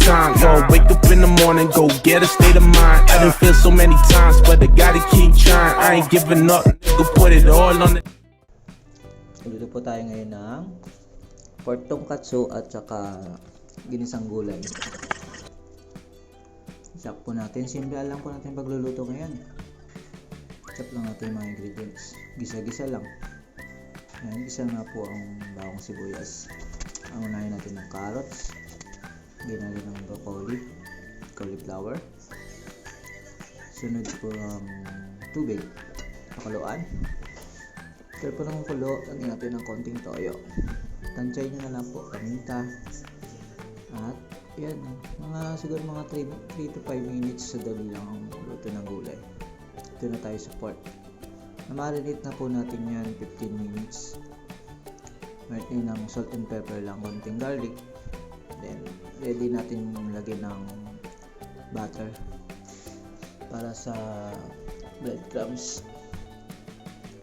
time. Yo, wake up in the morning, go get a state of mind. I done feel so many times, but I gotta keep trying. I ain't giving up, nigga, put it all on the... Dito po tayo ngayon ng pork tonkatsu at saka ginisang gulay. Chop po natin. Simple lang po natin pagluluto ngayon. Chop lang natin yung mga ingredients. Gisa-gisa lang. Ayan, gisa nga po ang bawang sibuyas. Ang unahin natin ng carrots. Lagyan natin ng broccoli, cauliflower. Sunod po ang tubig. Pakuluan. After po ng kulo, lagyan natin ng konting toyo. Tansay nyo na lang po, paminta. At yan, siguro mga 3 to 5 minutes sa dali lang ang luto ng gulay. Ito na tayo sa pork. Na-marinate na po natin yan 15 minutes. Marinate ng salt and pepper lang, konting garlic. Then, ready natin lagyan ng butter para sa breadcrumbs,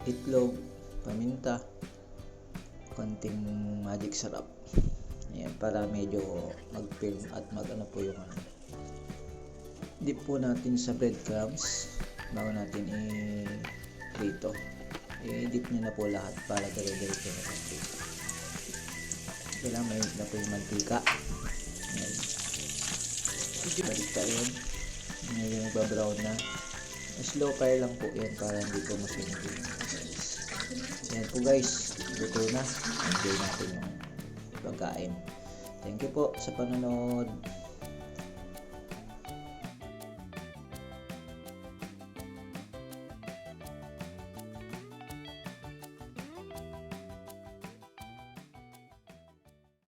itlog, paminta, konting magic sarap. Ayan, para medyo mag-film at mag-ano po yung ano. Dip po natin sa breadcrumbs bago natin i-prito. I-dip nyo na po lahat para dire-diretso na po. Kailangan may na po yung mantika. Ayan. Balik tayo yun. Ngayon magbabrown na. Slow fire lang po yan para hindi po masinipin. Ayan po guys, luto na. Enjoy natin yung pagkain. Thank you po sa panonood.